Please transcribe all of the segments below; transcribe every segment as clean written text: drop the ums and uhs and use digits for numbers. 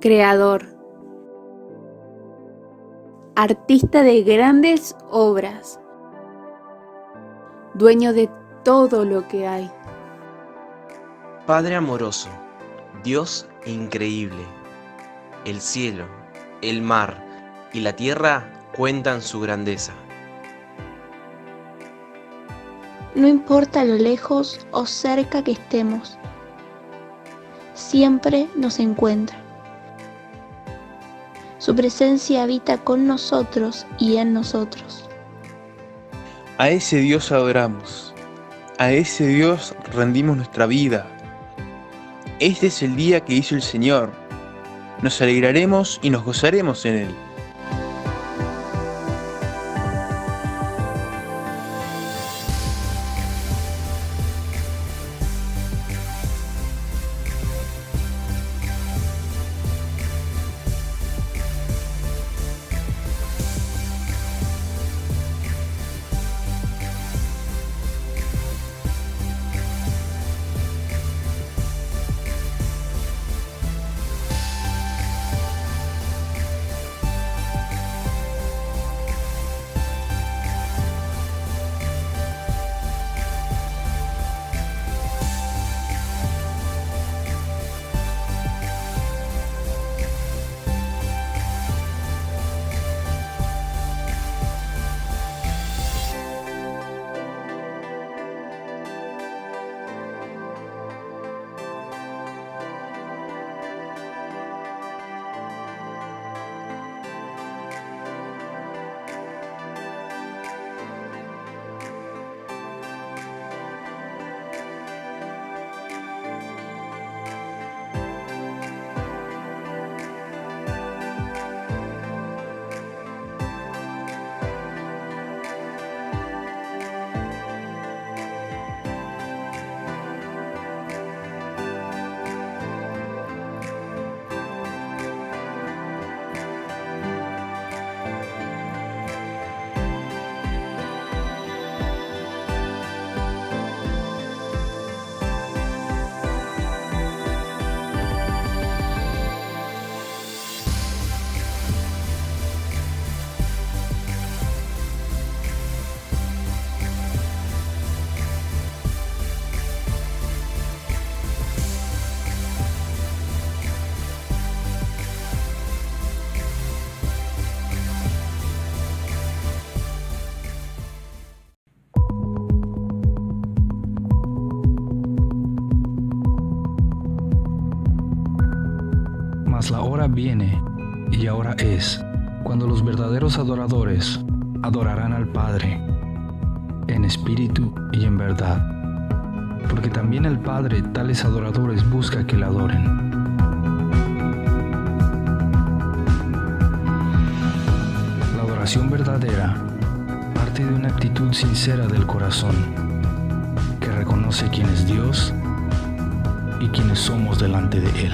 creador, artista de grandes obras, dueño de todo lo que hay. Padre amoroso, Dios increíble. El cielo, el mar y la tierra cuentan su grandeza. No importa lo lejos o cerca que estemos, siempre nos encuentra. Su presencia habita con nosotros y en nosotros. A ese Dios adoramos, a ese Dios rendimos nuestra vida. Este es el día que hizo el Señor. Nos alegraremos y nos gozaremos en Él. Mas la hora viene, y ahora es, cuando los verdaderos adoradores adorarán al Padre, en espíritu y en verdad, porque también el Padre tales adoradores busca que le adoren. La adoración verdadera parte de una actitud sincera del corazón, que reconoce quién es Dios y quiénes somos delante de Él.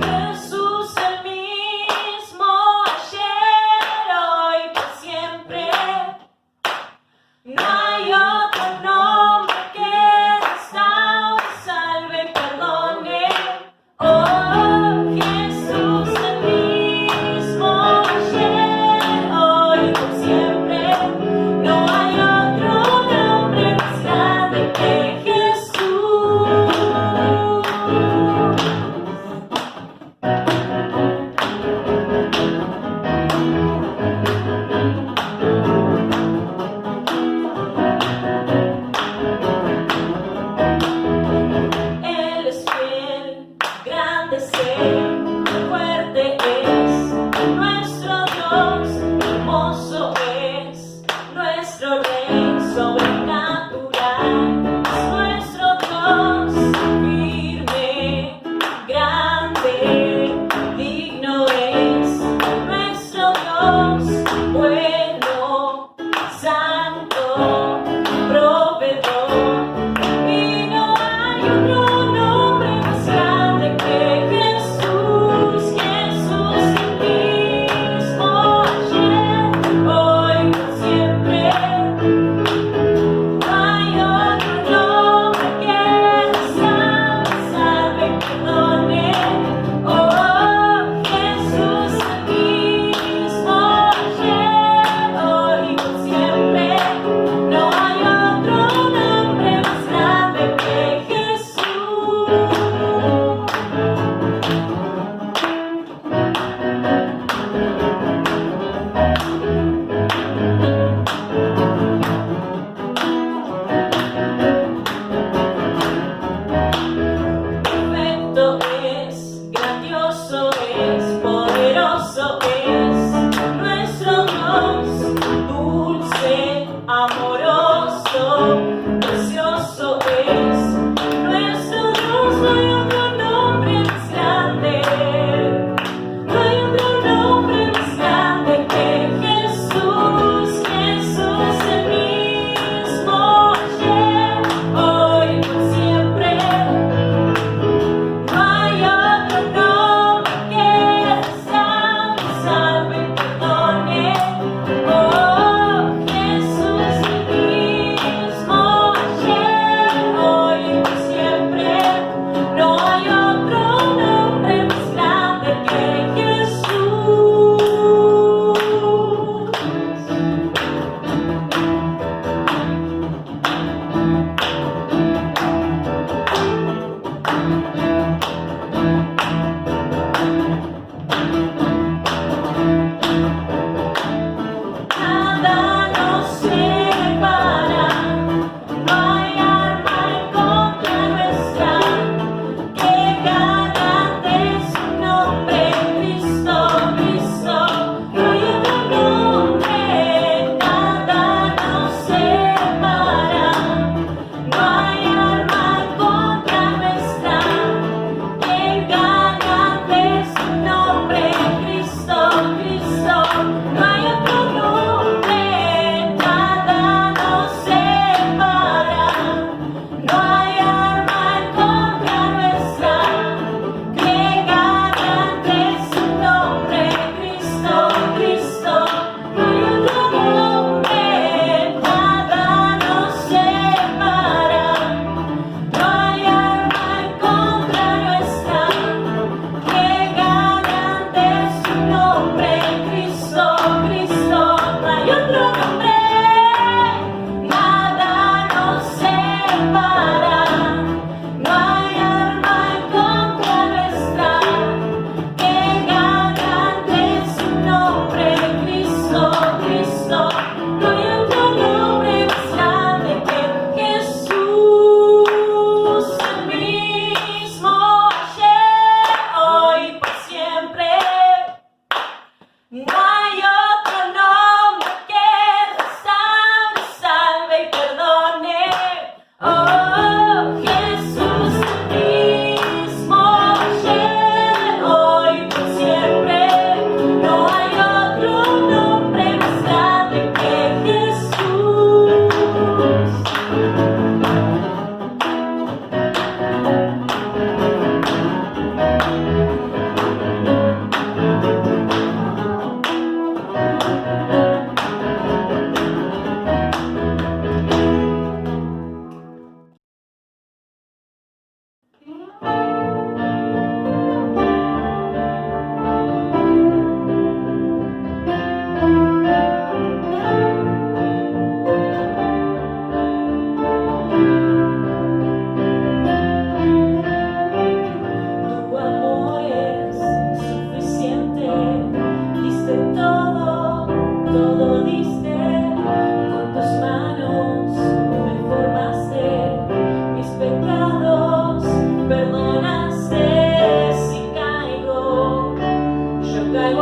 Jesús el mismo.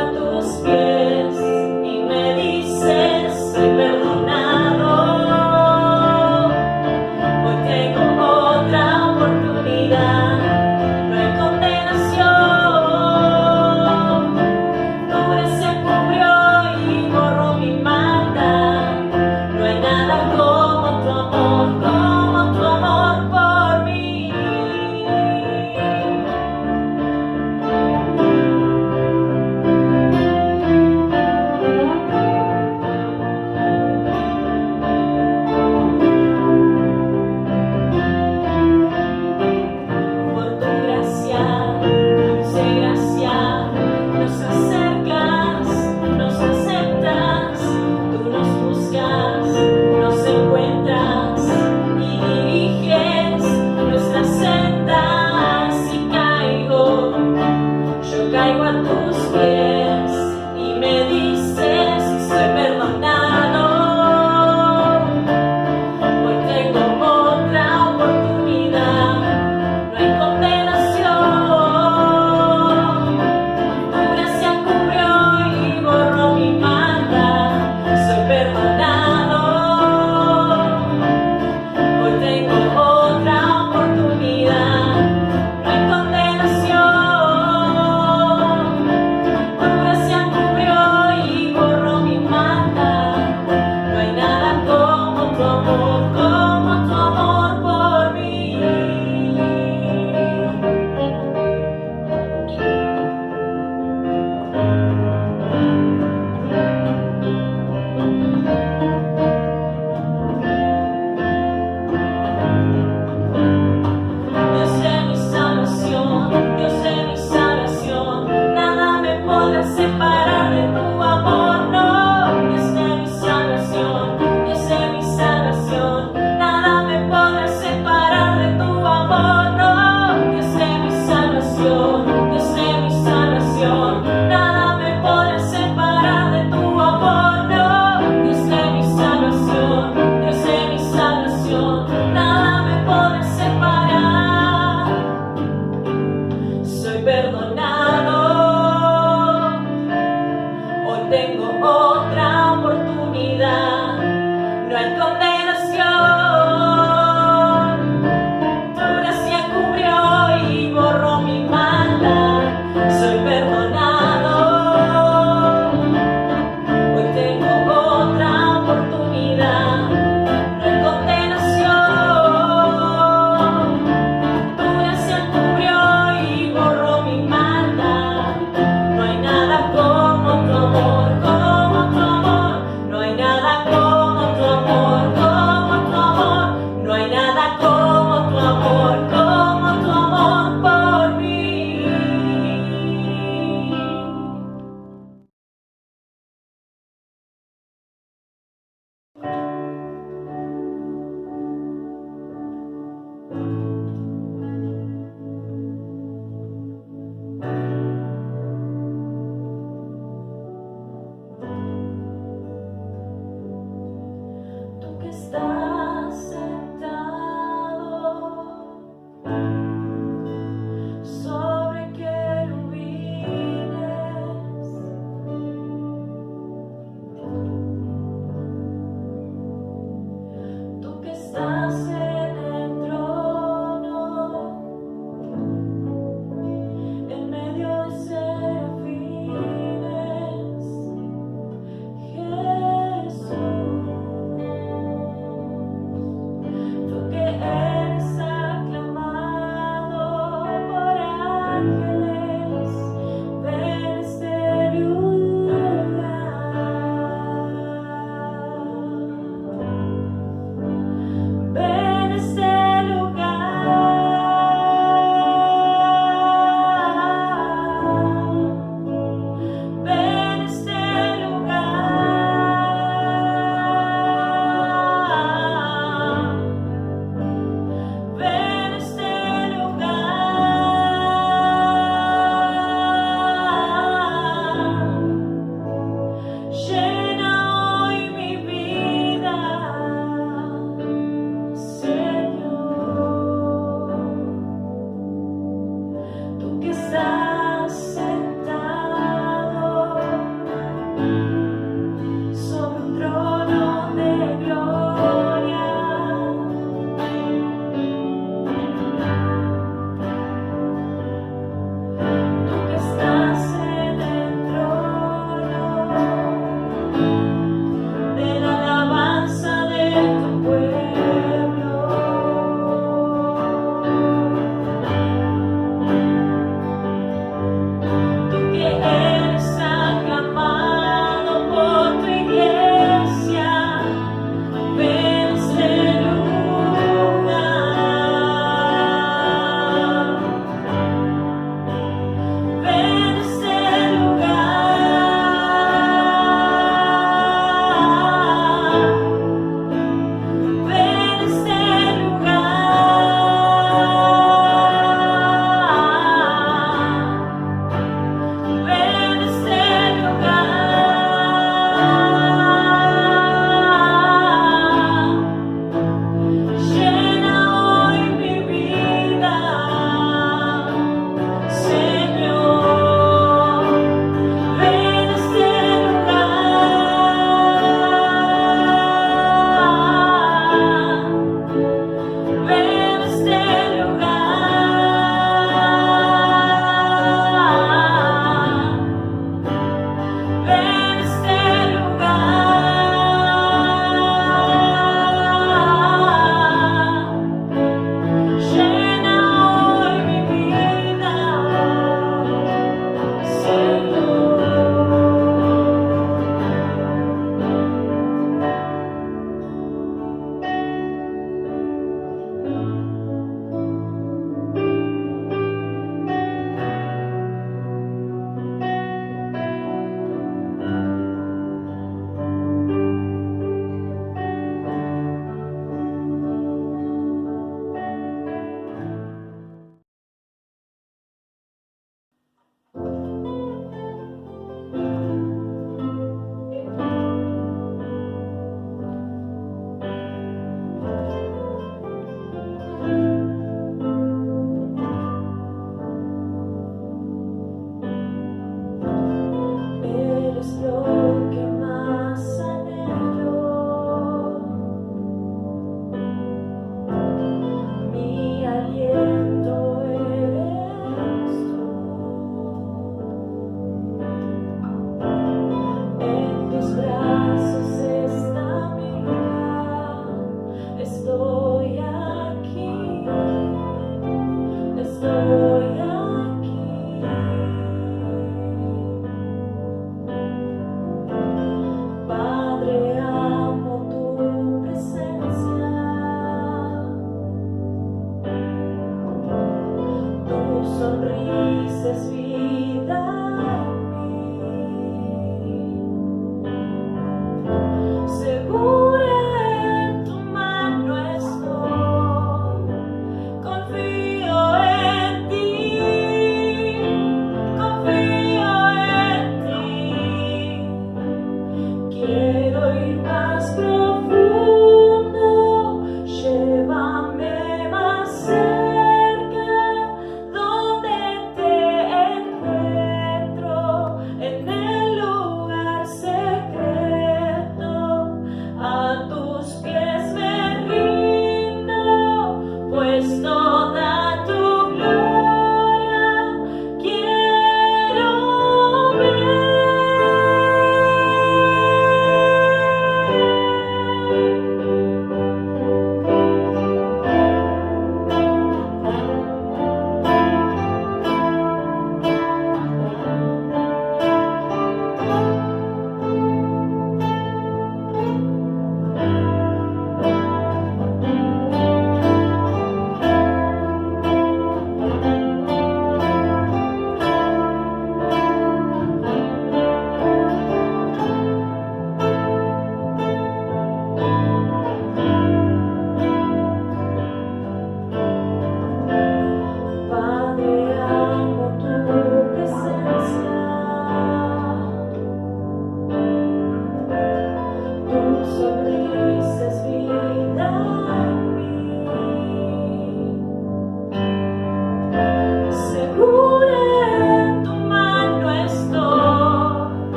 a tus pies y me dices soy perdonado. Hoy tengo otra oportunidad, no hay condenación. Tu gracia cubrió y borró mi maldad. No hay nada como tu amor por mí.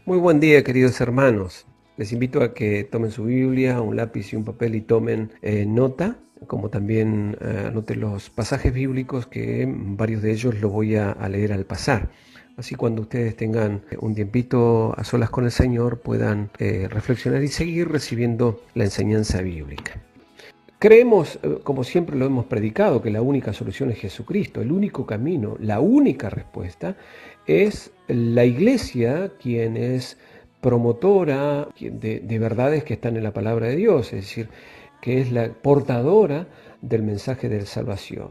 Muy buen día, queridos hermanos. Les invito a que tomen su Biblia, un lápiz y un papel y tomen nota, como también anoten los pasajes bíblicos, que varios de ellos los voy a leer al pasar. Así cuando ustedes tengan un tiempito a solas con el Señor puedan reflexionar y seguir recibiendo la enseñanza bíblica. Creemos, como siempre lo hemos predicado, que la única solución es Jesucristo, el único camino, la única respuesta es la Iglesia, quien es promotora de verdades que están en la palabra de Dios, es decir, que es la portadora del mensaje de salvación.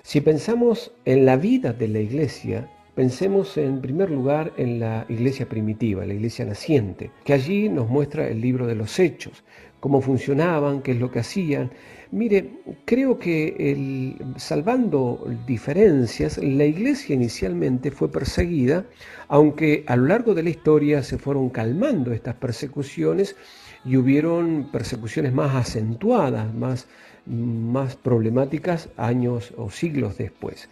Si pensamos en la vida de la Iglesia, pensemos en primer lugar en la iglesia primitiva, la iglesia naciente, que allí nos muestra el libro de los Hechos, cómo funcionaban, qué es lo que hacían. Mire, creo que salvando diferencias, la iglesia inicialmente fue perseguida, aunque a lo largo de la historia se fueron calmando estas persecuciones y hubieron persecuciones más acentuadas, más problemáticas años o siglos después.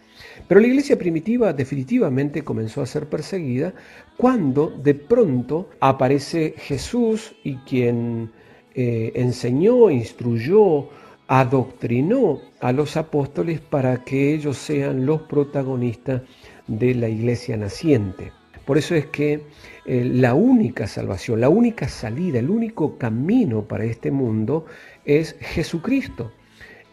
Pero la iglesia primitiva definitivamente comenzó a ser perseguida cuando de pronto aparece Jesús y quien enseñó, instruyó, adoctrinó a los apóstoles para que ellos sean los protagonistas de la iglesia naciente. Por eso es que la única salvación, la única salida, el único camino para este mundo es Jesucristo.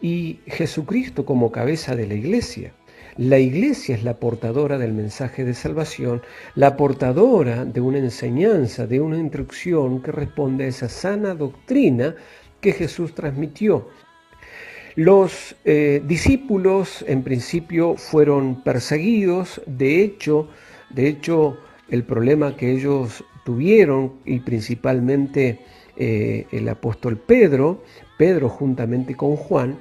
Y Jesucristo como cabeza de la iglesia. La iglesia es la portadora del mensaje de salvación, la portadora de una enseñanza, de una instrucción que responde a esa sana doctrina que Jesús transmitió. Los discípulos en principio fueron perseguidos, de hecho el problema que ellos tuvieron, y principalmente el apóstol Pedro juntamente con Juan,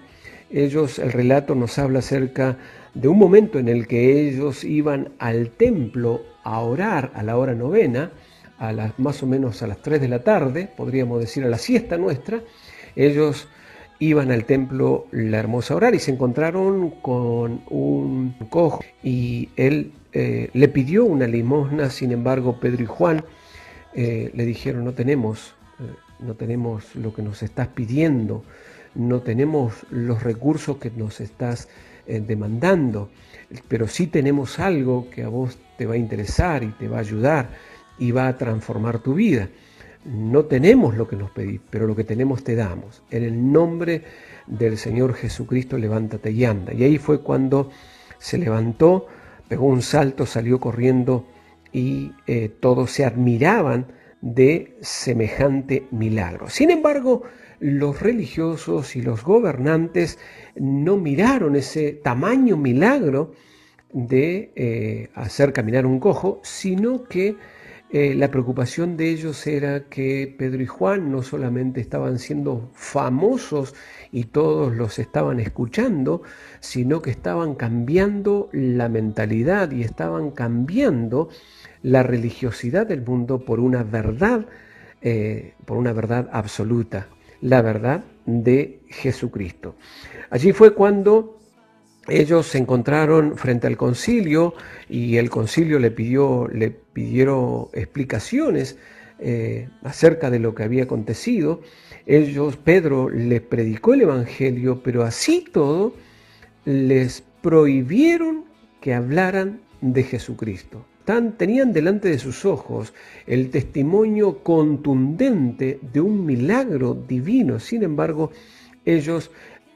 el relato nos habla acerca de un momento en el que ellos iban al templo a orar a la hora novena, más o menos a las 3 de la tarde, podríamos decir a la siesta nuestra. Ellos iban al templo La Hermosa a orar y se encontraron con un cojo y él le pidió una limosna. Sin embargo, Pedro y Juan le dijeron: no tenemos lo que nos estás pidiendo, no tenemos los recursos que nos estás demandando, pero sí tenemos algo que a vos te va a interesar y te va a ayudar y va a transformar tu vida. No tenemos lo que nos pedís, pero lo que tenemos te damos. En el nombre del Señor Jesucristo, levántate y anda. Y ahí fue cuando se levantó, pegó un salto, salió corriendo y todos se admiraban de semejante milagro. Sin embargo, los religiosos y los gobernantes no miraron ese tamaño milagro de hacer caminar un cojo, sino que la preocupación de ellos era que Pedro y Juan no solamente estaban siendo famosos y todos los estaban escuchando, sino que estaban cambiando la mentalidad y estaban cambiando la religiosidad del mundo por una verdad absoluta, la verdad de Jesucristo. Allí fue cuando ellos se encontraron frente al concilio y el concilio le pidieron explicaciones acerca de lo que había acontecido. Pedro les predicó el evangelio, pero así todo les prohibieron que hablaran de Jesucristo. Tenían delante de sus ojos el testimonio contundente de un milagro divino. Sin embargo,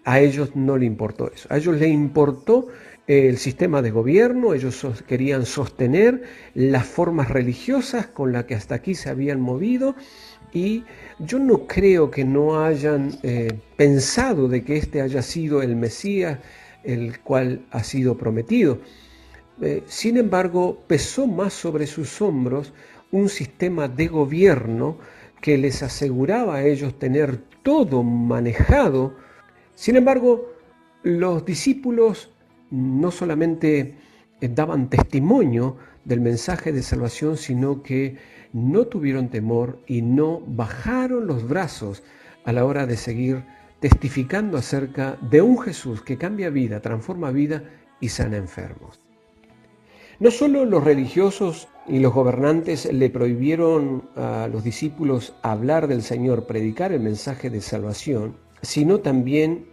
a ellos no le importó eso. A ellos les importó el sistema de gobierno. Ellos querían sostener las formas religiosas con las que hasta aquí se habían movido. Y yo no creo que no hayan pensado de que este haya sido el Mesías, el cual ha sido prometido. Sin embargo, pesó más sobre sus hombros un sistema de gobierno que les aseguraba a ellos tener todo manejado. Sin embargo, los discípulos no solamente daban testimonio del mensaje de salvación, sino que no tuvieron temor y no bajaron los brazos a la hora de seguir testificando acerca de un Jesús que cambia vida, transforma vida y sana enfermos. No solo los religiosos y los gobernantes le prohibieron a los discípulos hablar del Señor, predicar el mensaje de salvación, sino también,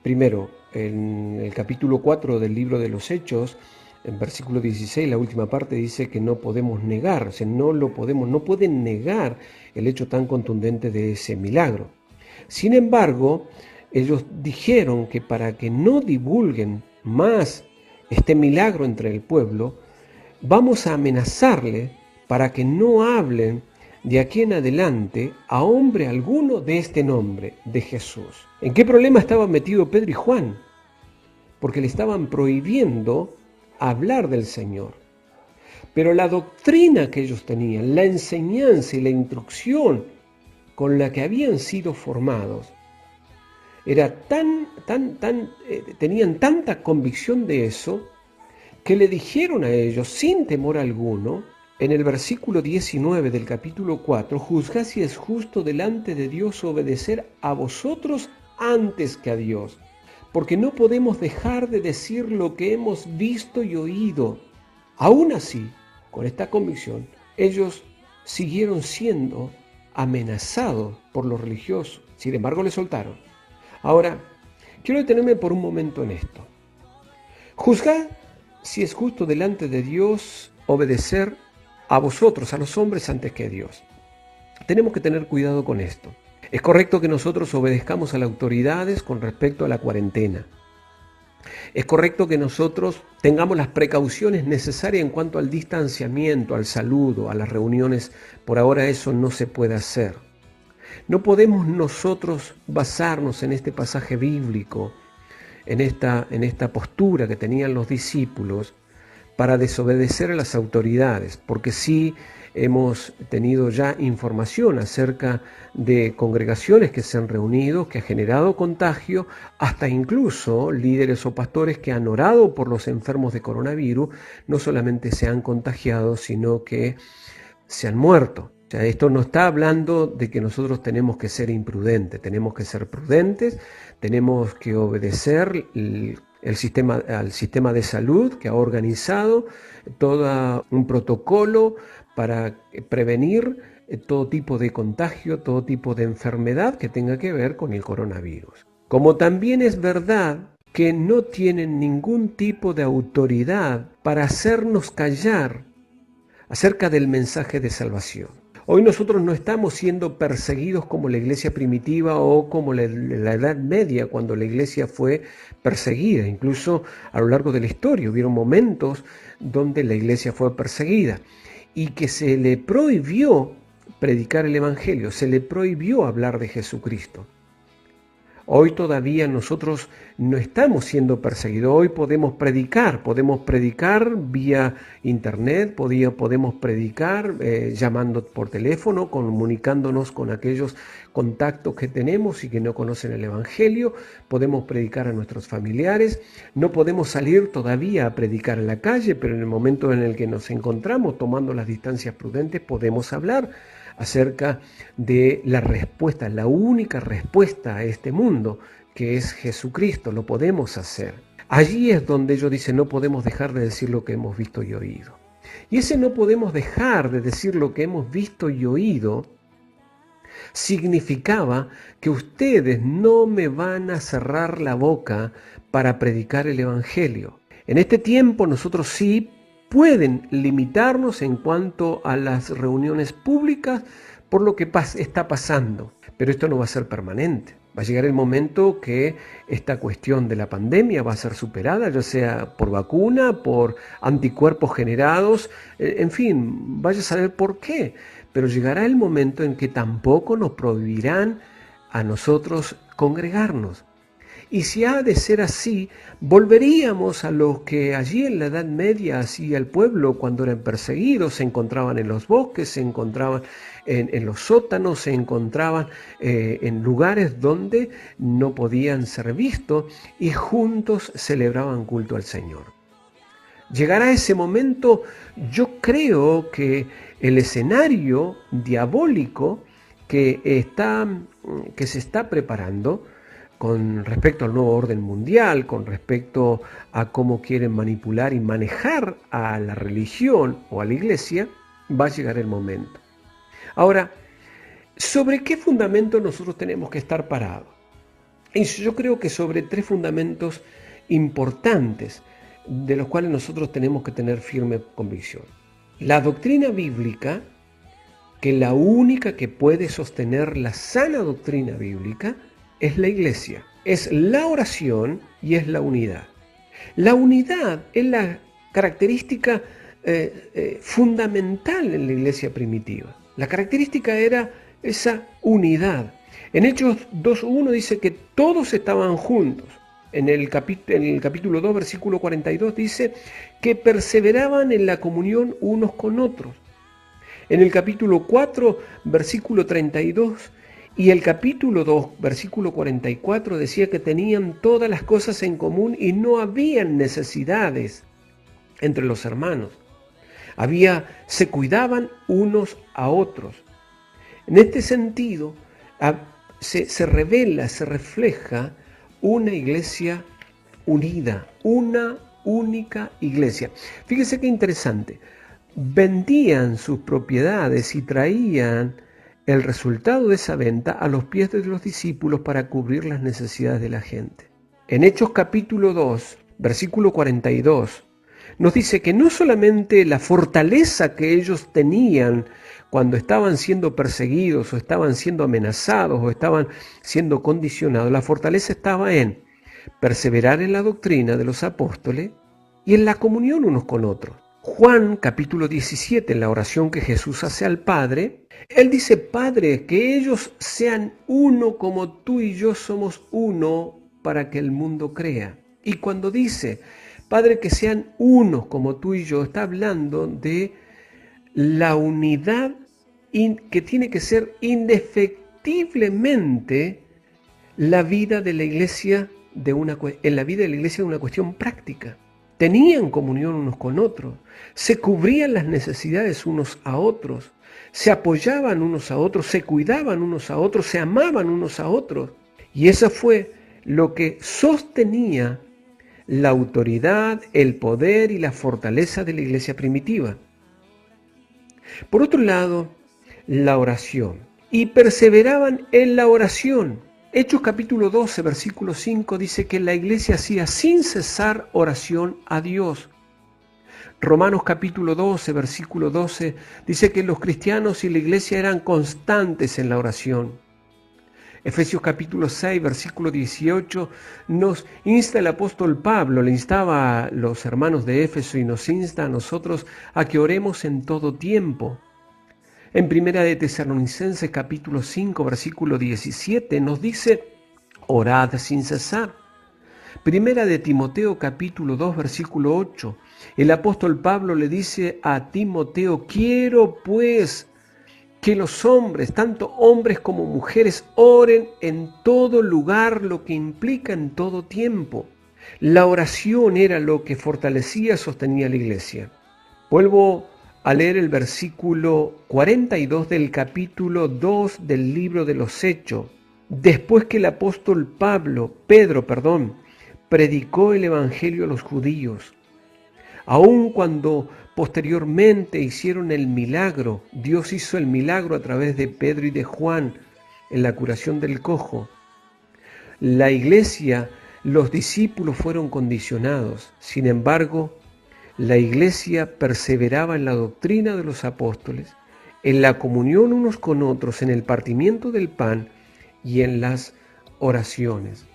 primero, en el capítulo 4 del libro de los Hechos, en versículo 16, la última parte dice que no podemos negar, o sea, no pueden negar el hecho tan contundente de ese milagro. Sin embargo, ellos dijeron que para que no divulguen más este milagro entre el pueblo, vamos a amenazarle para que no hablen de aquí en adelante a hombre alguno de este nombre, de Jesús. ¿En qué problema estaban metidos Pedro y Juan? Porque le estaban prohibiendo hablar del Señor. Pero la doctrina que ellos tenían, la enseñanza y la instrucción con la que habían sido formados, era tenían tanta convicción de eso, que le dijeron a ellos, sin temor alguno, en el versículo 19 del capítulo 4, juzgad si es justo delante de Dios obedecer a vosotros antes que a Dios, porque no podemos dejar de decir lo que hemos visto y oído. Aún así, con esta convicción, ellos siguieron siendo amenazados por los religiosos. Sin embargo, le soltaron. Ahora, quiero detenerme por un momento en esto. Juzgad si es justo delante de Dios obedecer a vosotros, a los hombres, antes que a Dios. Tenemos que tener cuidado con esto. Es correcto que nosotros obedezcamos a las autoridades con respecto a la cuarentena. Es correcto que nosotros tengamos las precauciones necesarias en cuanto al distanciamiento, al saludo, a las reuniones. Por ahora eso no se puede hacer. No podemos nosotros basarnos en este pasaje bíblico, en esta postura que tenían los discípulos para desobedecer a las autoridades, porque sí hemos tenido ya información acerca de congregaciones que se han reunido, que ha generado contagio, hasta incluso líderes o pastores que han orado por los enfermos de coronavirus, no solamente se han contagiado, sino que se han muerto. O sea, esto no está hablando de que nosotros tenemos que ser imprudentes, tenemos que ser prudentes, tenemos que obedecer al sistema de salud que ha organizado todo un protocolo para prevenir todo tipo de contagio, todo tipo de enfermedad que tenga que ver con el coronavirus. Como también es verdad que no tienen ningún tipo de autoridad para hacernos callar acerca del mensaje de salvación. Hoy nosotros no estamos siendo perseguidos como la iglesia primitiva o como la Edad Media, cuando la iglesia fue perseguida. Incluso a lo largo de la historia hubieron momentos donde la iglesia fue perseguida y que se le prohibió predicar el Evangelio, se le prohibió hablar de Jesucristo. Hoy todavía nosotros no estamos siendo perseguidos. Hoy podemos predicar vía internet, podemos predicar llamando por teléfono, comunicándonos con aquellos contactos que tenemos y que no conocen el Evangelio. Podemos predicar a nuestros familiares. No podemos salir todavía a predicar en la calle, pero en el momento en el que nos encontramos tomando las distancias prudentes podemos hablar acerca de la respuesta, la única respuesta a este mundo, que es Jesucristo. Lo podemos hacer. Allí es donde ellos dicen, no podemos dejar de decir lo que hemos visto y oído. Y ese no podemos dejar de decir lo que hemos visto y oído significaba que ustedes no me van a cerrar la boca para predicar el Evangelio. En este tiempo nosotros sí pueden limitarnos en cuanto a las reuniones públicas por lo que está pasando, pero esto no va a ser permanente. Va a llegar el momento que esta cuestión de la pandemia va a ser superada, ya sea por vacuna, por anticuerpos generados, en fin, vaya a saber por qué, pero llegará el momento en que tampoco nos prohibirán a nosotros congregarnos. Y si ha de ser así, volveríamos a lo que allí en la Edad Media hacía el pueblo cuando eran perseguidos. Se encontraban en los bosques, se encontraban en los sótanos, se encontraban en lugares donde no podían ser vistos y juntos celebraban culto al Señor. Llegará ese momento. Yo creo que el escenario diabólico que se está preparando con respecto al nuevo orden mundial, con respecto a cómo quieren manipular y manejar a la religión o a la iglesia, va a llegar el momento. Ahora, ¿sobre qué fundamento nosotros tenemos que estar parados? Y yo creo que sobre 3 fundamentos importantes de los cuales nosotros tenemos que tener firme convicción. La doctrina bíblica, que la única que puede sostener la sana doctrina bíblica es la iglesia, es la oración y es la unidad. La unidad es la característica fundamental en la iglesia primitiva. La característica era esa unidad. En Hechos 2.1 dice que todos estaban juntos. En el capítulo 2, versículo 42 dice que perseveraban en la comunión unos con otros. En el capítulo 4, versículo 32 y el capítulo 2, versículo 44 decía que tenían todas las cosas en común y no habían necesidades entre los hermanos. Se cuidaban unos a otros. En este sentido, se revela, se refleja una iglesia unida, una única iglesia. Fíjese qué interesante. Vendían sus propiedades y traían el resultado de esa venta a los pies de los discípulos para cubrir las necesidades de la gente. En Hechos capítulo 2, versículo 42, nos dice que no solamente la fortaleza que ellos tenían cuando estaban siendo perseguidos o estaban siendo amenazados o estaban siendo condicionados, la fortaleza estaba en perseverar en la doctrina de los apóstoles y en la comunión unos con otros. Juan capítulo 17, en la oración que Jesús hace al Padre, Él dice: Padre, que ellos sean uno como tú y yo somos uno para que el mundo crea. Y cuando dice, Padre, que sean uno como tú y yo, está hablando de la unidad que tiene que ser indefectiblemente la vida de la iglesia en la vida de la iglesia de una cuestión práctica. Tenían comunión unos con otros, se cubrían las necesidades unos a otros, se apoyaban unos a otros, se cuidaban unos a otros, se amaban unos a otros. Y eso fue lo que sostenía la autoridad, el poder y la fortaleza de la iglesia primitiva. Por otro lado, la oración. Y perseveraban en la oración. Hechos capítulo 12, versículo 5 dice que la iglesia hacía sin cesar oración a Dios. Romanos capítulo 12, versículo 12 dice que los cristianos y la iglesia eran constantes en la oración. Efesios capítulo 6, versículo 18 nos insta el apóstol Pablo, le instaba a los hermanos de Éfeso y nos insta a nosotros a que oremos en todo tiempo. En Primera de Tesalonicenses capítulo 5, versículo 17 nos dice: orad sin cesar. Primera de Timoteo capítulo 2, versículo 8, el apóstol Pablo le dice a Timoteo: quiero pues que los hombres, tanto hombres como mujeres, oren en todo lugar, lo que implica en todo tiempo. La oración era lo que fortalecía, sostenía la iglesia. Vuelvo a leer el versículo 42 del capítulo 2 del libro de los Hechos. Después que el apóstol Pedro, predicó el evangelio a los judíos, aun cuando posteriormente hicieron el milagro, Dios hizo el milagro a través de Pedro y de Juan en la curación del cojo. La iglesia, los discípulos fueron condicionados. Sin embargo, la iglesia perseveraba en la doctrina de los apóstoles, en la comunión unos con otros, en el partimiento del pan y en las oraciones.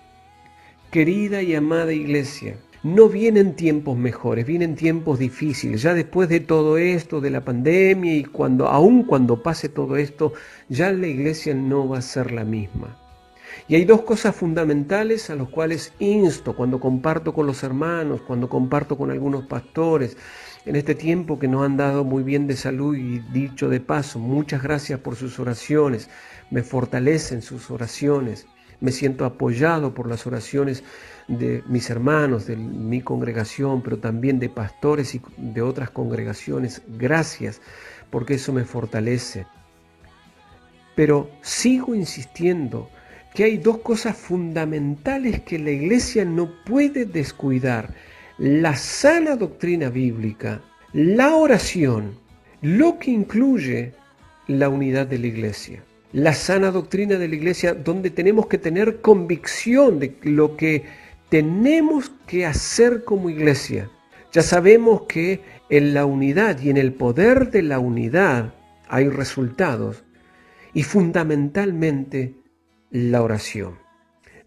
Querida y amada iglesia, no vienen tiempos mejores, vienen tiempos difíciles. Ya después de todo esto, de la pandemia y aun cuando pase todo esto, ya la iglesia no va a ser la misma. Y hay 2 cosas fundamentales a las cuales insto cuando comparto con los hermanos, cuando comparto con algunos pastores, en este tiempo que nos han dado muy bien de salud. Y dicho de paso, muchas gracias por sus oraciones, me fortalecen sus oraciones, me siento apoyado por las oraciones de mis hermanos, de mi congregación, pero también de pastores y de otras congregaciones. Gracias, porque eso me fortalece. Pero sigo insistiendo que hay dos cosas fundamentales que la iglesia no puede descuidar: la sana doctrina bíblica, la oración, lo que incluye la unidad de la iglesia. La sana doctrina de la iglesia, donde tenemos que tener convicción de lo que tenemos que hacer como iglesia. Ya sabemos que en la unidad y en el poder de la unidad hay resultados, y fundamentalmente la oración.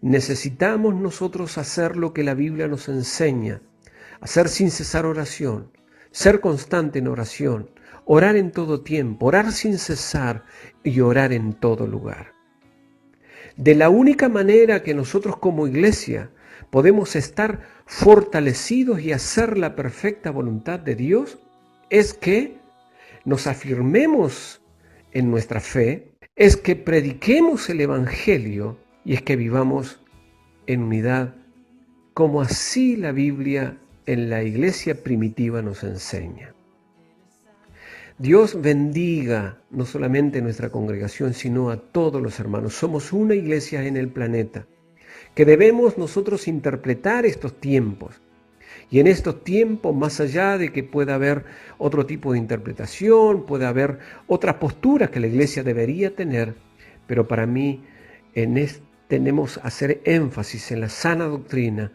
Necesitamos nosotros hacer lo que la Biblia nos enseña: hacer sin cesar oración, ser constante en oración, orar en todo tiempo, orar sin cesar y orar en todo lugar. De la única manera que nosotros como iglesia podemos estar fortalecidos y hacer la perfecta voluntad de Dios es que nos afirmemos en nuestra fe, es que prediquemos el Evangelio y es que vivamos en unidad, como así la Biblia en la iglesia primitiva nos enseña. Dios bendiga no solamente nuestra congregación, sino a todos los hermanos. Somos una iglesia en el planeta, que debemos nosotros interpretar estos tiempos. Y en estos tiempos, más allá de que pueda haber otro tipo de interpretación, puede haber otras posturas que la iglesia debería tener, pero para mí tenemos que hacer énfasis en la sana doctrina,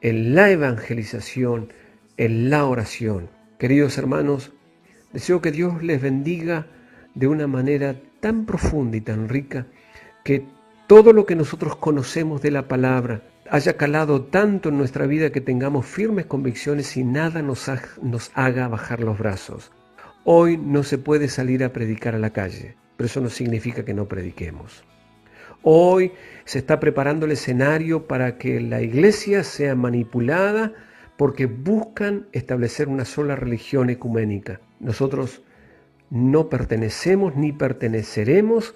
en la evangelización, en la oración. Queridos hermanos, deseo que Dios les bendiga de una manera tan profunda y tan rica, que todo lo que nosotros conocemos de la palabra haya calado tanto en nuestra vida que tengamos firmes convicciones y nada nos haga bajar los brazos. Hoy no se puede salir a predicar a la calle, pero eso no significa que no prediquemos. Hoy se está preparando el escenario para que la iglesia sea manipulada porque buscan establecer una sola religión ecuménica. Nosotros no pertenecemos ni perteneceremos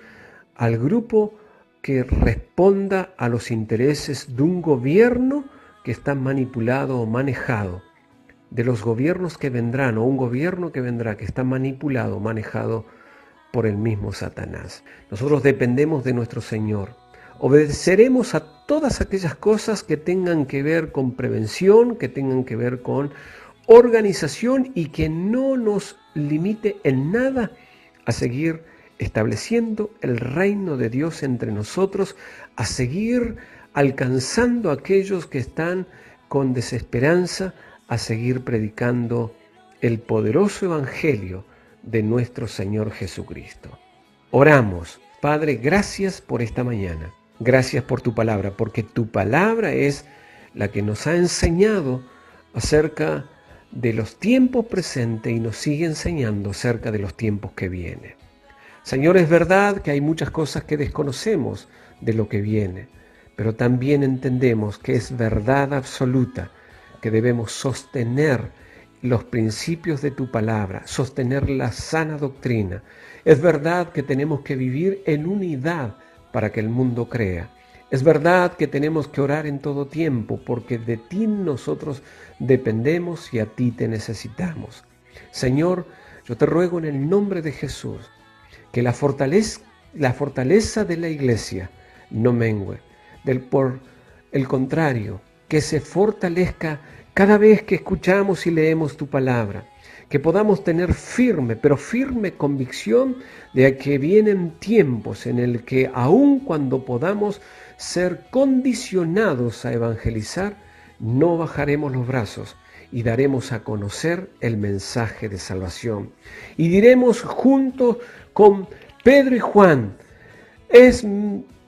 al grupo que responda a los intereses de un gobierno que está manipulado o manejado, de los gobiernos que vendrán, o un gobierno que vendrá que está manipulado o manejado por el mismo Satanás. Nosotros dependemos de nuestro Señor. Obedeceremos a todas aquellas cosas que tengan que ver con prevención, que tengan que ver con organización y que no nos limite en nada a seguir estableciendo el reino de Dios entre nosotros, a seguir alcanzando a aquellos que están con desesperanza, a seguir predicando el poderoso evangelio de nuestro Señor Jesucristo. Oramos. Padre, gracias por esta mañana. Gracias por tu palabra, porque tu palabra es la que nos ha enseñado acerca de los tiempos presentes y nos sigue enseñando acerca de los tiempos que vienen. Señor, es verdad que hay muchas cosas que desconocemos de lo que viene, pero también entendemos que es verdad absoluta que debemos sostener los principios de tu palabra, sostener la sana doctrina. Es verdad que tenemos que vivir en unidad para que el mundo crea. Es verdad que tenemos que orar en todo tiempo porque de ti nosotros dependemos y a ti te necesitamos. Señor, yo te ruego en el nombre de Jesús que la fortaleza de la iglesia no mengue. Por el contrario, que se fortalezca cada vez que escuchamos y leemos tu palabra, que podamos tener firme convicción de que vienen tiempos en el que aun cuando podamos ser condicionados a evangelizar, no bajaremos los brazos y daremos a conocer el mensaje de salvación. Y diremos juntos con Pedro y Juan: es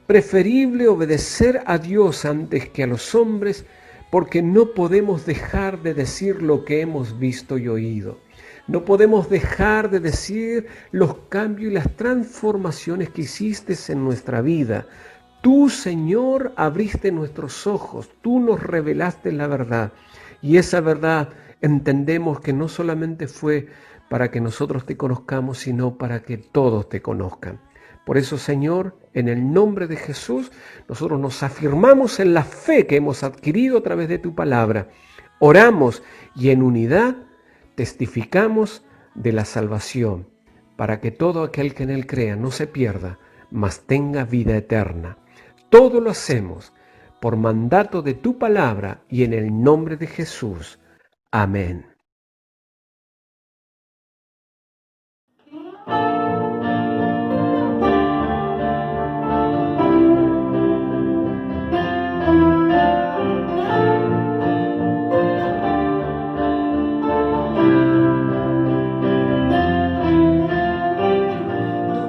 preferible obedecer a Dios antes que a los hombres, porque no podemos dejar de decir lo que hemos visto y oído. No podemos dejar de decir los cambios y las transformaciones que hiciste en nuestra vida. Tú, Señor, abriste nuestros ojos, tú nos revelaste la verdad. Y esa verdad entendemos que no solamente fue para que nosotros te conozcamos, sino para que todos te conozcan. Por eso, Señor, en el nombre de Jesús, nosotros nos afirmamos en la fe que hemos adquirido a través de tu palabra. Oramos y en unidad testificamos de la salvación, para que todo aquel que en él crea no se pierda, mas tenga vida eterna. todo lo hacemos por mandato de tu palabra y en el nombre de Jesús. Amén.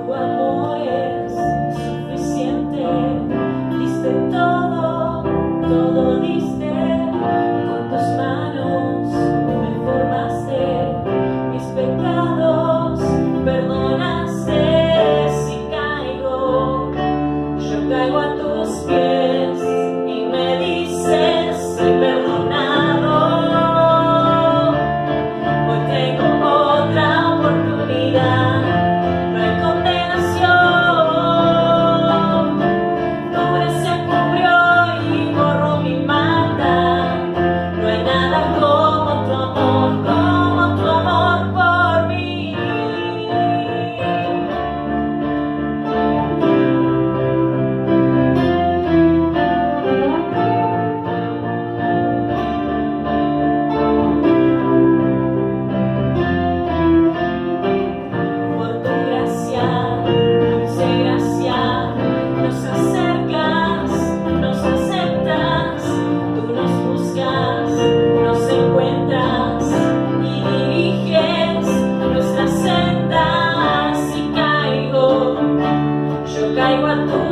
Tu amor es suficiente, diste todo, todo diste, con tus manos me formaste, mis pecados perdonaste. Si caigo, yo caigo a tus pies y me dices soy perdonado. Hoy tengo otra oportunidad. No hay condenación, tu gracia cubrió y borró mi maldad. No hay nada como tu amor por mí. Por tu gracia, dulce gracia, nos acercas, nos aceptas, tú nos buscas, nos encuentras y diriges nuestras sendas. Si caigo, yo caigo a tu